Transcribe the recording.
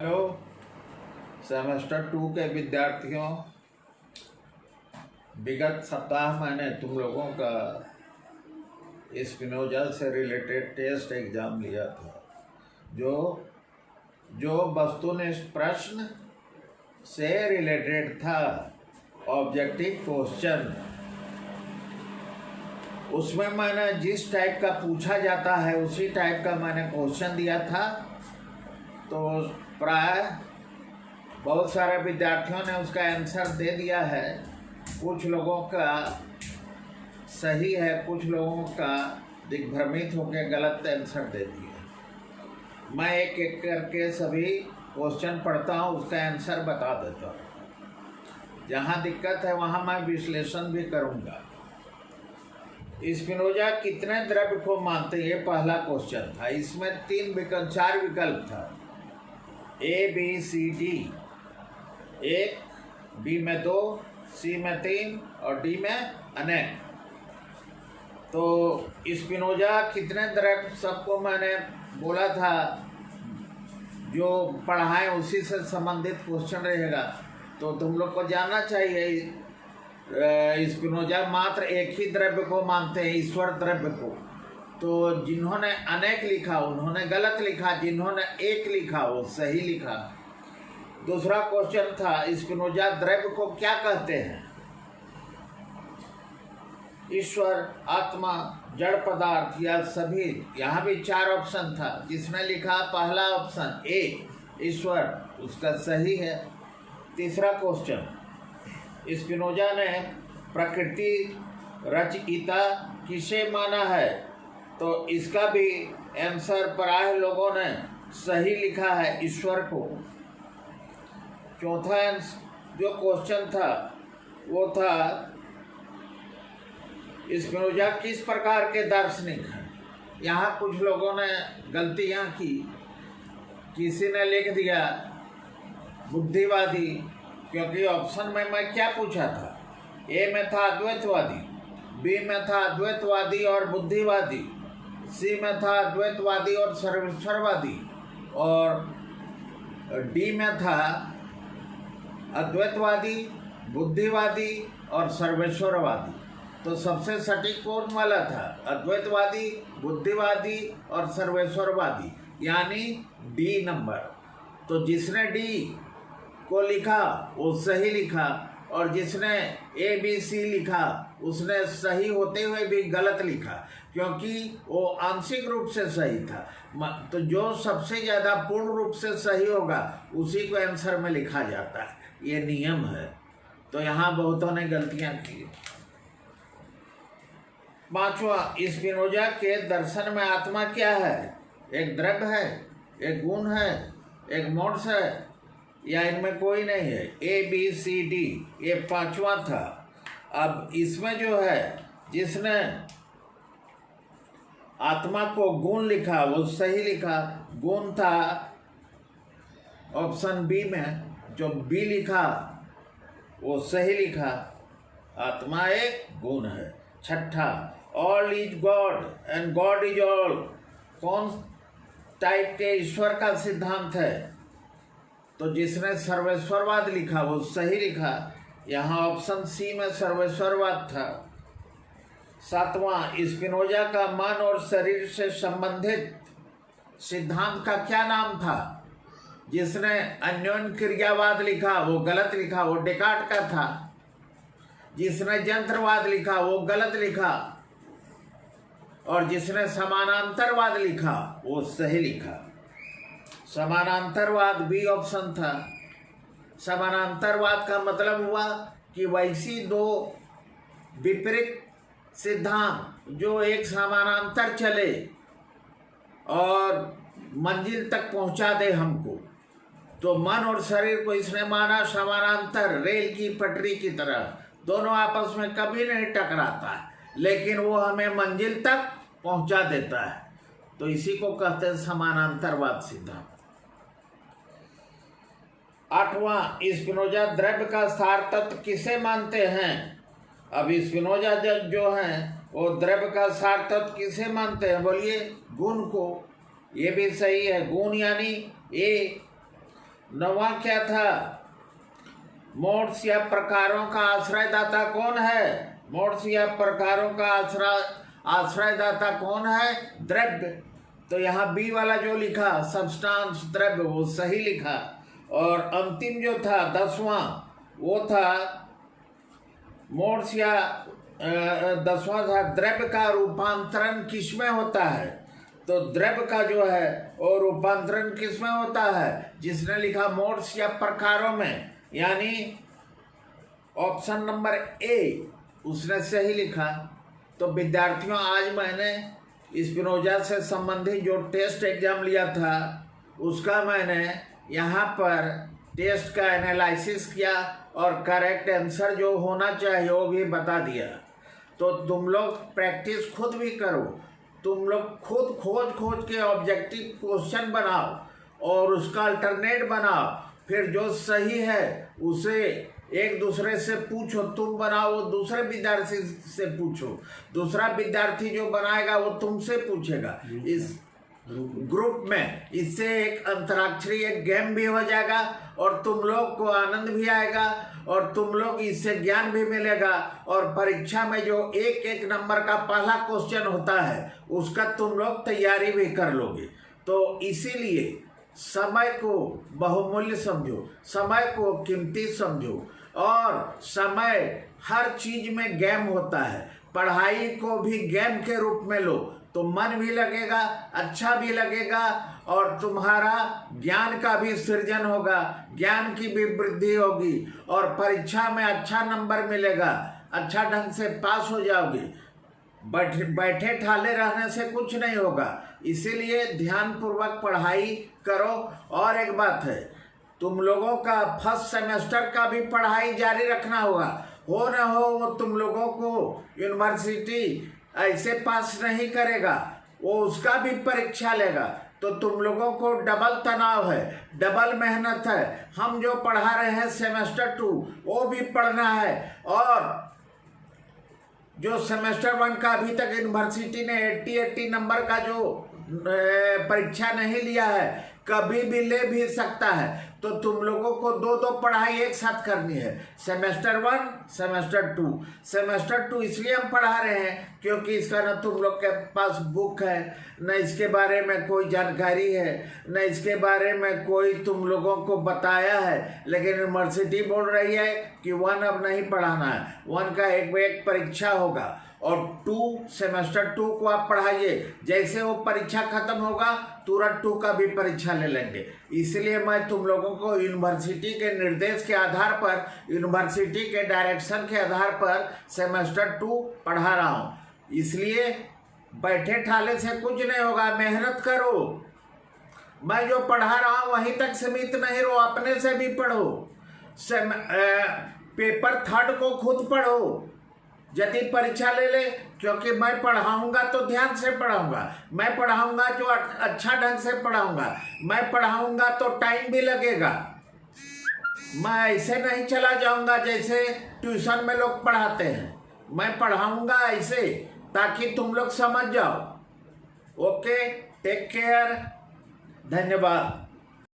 Hello semester 2 के विद्यार्थियों, विगत सप्ताह मैंने तुम लोगों का स्पिनोजा से रिलेटेड टेस्ट एग्ज़ाम लिया था। जो वस्तुनिष्ठ प्रश्न से रिलेटेड था, ऑब्जेक्टिव क्वेश्चन, उसमें मैंने जिस टाइप का पूछा जाता है उसी टाइप का मैंने क्वेश्चन दिया था। तो प्राय बहुत सारे विद्यार्थियों ने उसका आंसर दे दिया है। कुछ लोगों का सही है, कुछ लोगों का दिग्भ्रमित होकर गलत आंसर दे दिए। मैं एक एक करके सभी क्वेश्चन पढ़ता हूँ, उसका आंसर बता देता हूँ। जहाँ दिक्कत है वहाँ मैं विश्लेषण भी करूँगा। स्पिनोजा कितने द्रव्य को मानते हैं, ये पहला क्वेश्चन था। इसमें 4 विकल्प था, A B C D, 1, B में 2, C में 3 और D में अनेक। तो स्पिनोजा कितने द्रव्य, सबको मैंने बोला था जो पढ़ाएं उसी से संबंधित क्वेश्चन रहेगा। तो तुम लोग को जानना चाहिए स्पिनोजा मात्र एक ही द्रव्य को मानते हैं, ईश्वर द्रव्य को। तो जिन्होंने अनेक लिखा उन्होंने गलत लिखा, जिन्होंने एक लिखा वो सही लिखा। दूसरा क्वेश्चन था, स्पिनोजा द्रव्य को क्या कहते हैं? ईश्वर, आत्मा, जड़ पदार्थ या सभी। यहाँ भी 4 ऑप्शन था। जिसने लिखा पहला ऑप्शन ए, ईश्वर, उसका सही है। तीसरा क्वेश्चन, स्पिनोजा ने प्रकृति रचयिता किसे माना है? तो इसका भी आंसर प्राय लोगों ने सही लिखा है, ईश्वर को। चौथा जो क्वेश्चन था वो था, स्पिनोजा किस प्रकार के दार्शनिक हैं? यहाँ कुछ लोगों ने गलतियाँ की। किसी ने लिख दिया बुद्धिवादी, क्योंकि ऑप्शन में मैं क्या पूछा था, ए में था अद्वैतवादी, बी में था अद्वैतवादी और बुद्धिवादी, सी में था अद्वैतवादी और सर्वेश्वरवादी, और डी में था अद्वैतवादी, बुद्धिवादी और सर्वेश्वरवादी। तो सबसे सटीक कौन वाला था? अद्वैतवादी, बुद्धिवादी और सर्वेश्वरवादी, यानी डी नंबर। तो जिसने डी को लिखा वो सही लिखा, और जिसने ए बी सी लिखा उसने सही होते हुए भी गलत लिखा, क्योंकि वो आंशिक रूप से सही था। तो जो सबसे ज़्यादा पूर्ण रूप से सही होगा उसी को आंसर में लिखा जाता है, ये नियम है। तो यहाँ बहुतों ने गलतियाँ की। पांचवा, स्पिनोजा के दर्शन में आत्मा क्या है? एक द्रव्य है, एक गुण है, एक मोड्स है, या इनमें कोई नहीं है? ए बी सी डी, ये पांचवा था। अब इसमें जो है, जिसने आत्मा को गुण लिखा वो सही लिखा। गुण था ऑप्शन बी में, जो बी लिखा वो सही लिखा। आत्मा एक गुण है। छठा, all is God and God is all, कौन टाइप के ईश्वर का सिद्धांत है? तो जिसने सर्वेश्वरवाद लिखा वो सही लिखा। यहाँ ऑप्शन सी में सर्वेश्वरवाद था। सातवां, स्पिनोजा का मन और शरीर से संबंधित सिद्धांत का क्या नाम था? जिसने अन्योन्य क्रियावाद लिखा वो गलत लिखा, वो डेकार्ट का था। जिसने यंत्रवाद लिखा वो गलत लिखा, और जिसने समानांतरवाद लिखा वो सही लिखा। समानांतरवाद बी ऑप्शन था। समानांतरवाद का मतलब हुआ कि वैसी दो विपरीत सिद्धांत जो एक समानांतर चले और मंजिल तक पहुंचा दे हमको। तो मन और शरीर को इसने माना समानांतर, रेल की पटरी की तरह, दोनों आपस में कभी नहीं टकराता है, लेकिन वो हमें मंजिल तक पहुंचा देता है। तो इसी को कहते हैं समानांतरवाद सिद्धांत। आठवां, स्पिनोजा द्रव्य का सार तत्व किसे मानते हैं? अब स्पिनोजा जो हैं वो द्रव्य का सार तत्व किसे मानते हैं? बोलिए, गुण को। ये भी सही है, गुण यानी ए। 9वां क्या था? मोड्स या प्रकारों का आश्रयदाता कौन है? मोड्स या प्रकारों का आश्रयदाता कौन है? द्रव्य। तो यहाँ बी वाला जो लिखा सब्सटेंस द्रव्य वो सही लिखा। और अंतिम जो था 10वां वो था मोड्स या 10वां था द्रव्य का रूपांतरण किसमें होता है? तो द्रव्य का जो है वो रूपांतरण किसमें होता है? जिसने लिखा मोड्स या प्रकारों में, यानी ऑप्शन नंबर ए उसने सही लिखा। तो विद्यार्थियों, आज मैंने स्पिनोजा से संबंधित जो टेस्ट एग्जाम लिया था उसका मैंने यहाँ पर टेस्ट का एनालिसिस किया और करेक्ट आंसर जो होना चाहिए वो भी बता दिया। तो तुम लोग प्रैक्टिस खुद भी करो, तुम लोग खुद खोज के ऑब्जेक्टिव क्वेश्चन बनाओ और उसका अल्टरनेट बनाओ, फिर जो सही है उसे एक दूसरे से पूछो। तुम बनाओ, दूसरे विद्यार्थी से पूछो, दूसरा विद्यार्थी जो बनाएगा वो तुमसे पूछेगा इस ग्रुप में। इससे एक अंतराक्षरी एक गेम भी हो जाएगा और तुम लोग को आनंद भी आएगा और तुम लोग इससे ज्ञान भी मिलेगा। और परीक्षा में जो एक नंबर का पहला क्वेश्चन होता है उसका तुम लोग तैयारी भी कर लोगे। तो इसीलिए समय को बहुमूल्य समझो, समय को कीमती समझो। और समय हर चीज में गेम होता है, पढ़ाई को भी गेम के रूप में लो तो मन भी लगेगा, अच्छा भी लगेगा और तुम्हारा ज्ञान का भी सृजन होगा, ज्ञान की भी वृद्धि होगी और परीक्षा में अच्छा नंबर मिलेगा, अच्छा ढंग से पास हो जाओगे। बैठे ठाले रहने से कुछ नहीं होगा, इसीलिए ध्यानपूर्वक पढ़ाई करो। और एक बात है, तुम लोगों का फर्स्ट सेमेस्टर का भी पढ़ाई जारी रखना होगा। हो न हो वो तुम लोगों को यूनिवर्सिटी ऐसे पास नहीं करेगा, वो उसका भी परीक्षा लेगा। तो तुम लोगों को डबल तनाव है, डबल मेहनत है। हम जो पढ़ा रहे हैं सेमेस्टर 2 वो भी पढ़ना है। और जो सेमेस्टर 1 का अभी तक यूनिवर्सिटी ने 80 नंबर का जो परीक्षा नहीं लिया है, कभी भी ले भी सकता है। तो तुम लोगों को दो पढ़ाई एक साथ करनी है, सेमेस्टर 1 सेमेस्टर 2। सेमेस्टर 2 इसलिए हम पढ़ा रहे हैं क्योंकि इसका न तुम लोग के पास बुक है, न इसके बारे में कोई जानकारी है, न इसके बारे में कोई तुम लोगों को बताया है। लेकिन यूनिवर्सिटी बोल रही है कि 1 अब नहीं पढ़ाना है, 1 का एक परीक्षा होगा और 2 सेमेस्टर 2 को आप पढ़ाइए। जैसे वो परीक्षा खत्म होगा तुरंत 2 का भी परीक्षा ले लेंगे। इसलिए मैं तुम लोगों को यूनिवर्सिटी के निर्देश के आधार पर, यूनिवर्सिटी के डायरेक्शन के आधार पर सेमेस्टर 2 पढ़ा रहा हूँ। इसलिए बैठे ठाले से कुछ नहीं होगा, मेहनत करो। मैं जो पढ़ा रहा हूँ वहीं तक सीमित नहीं रहो, अपने से भी पढ़ो। पेपर 3rd को खुद पढ़ो यदि परीक्षा ले, क्योंकि मैं पढ़ाऊंगा तो ध्यान से पढ़ाऊंगा, मैं पढ़ाऊंगा जो अच्छा ढंग से पढ़ाऊंगा, मैं पढ़ाऊंगा तो टाइम भी लगेगा। मैं ऐसे नहीं चला जाऊंगा जैसे ट्यूशन में लोग पढ़ाते हैं, मैं पढ़ाऊंगा ऐसे ताकि तुम लोग समझ जाओ। ओके, टेक केयर, धन्यवाद।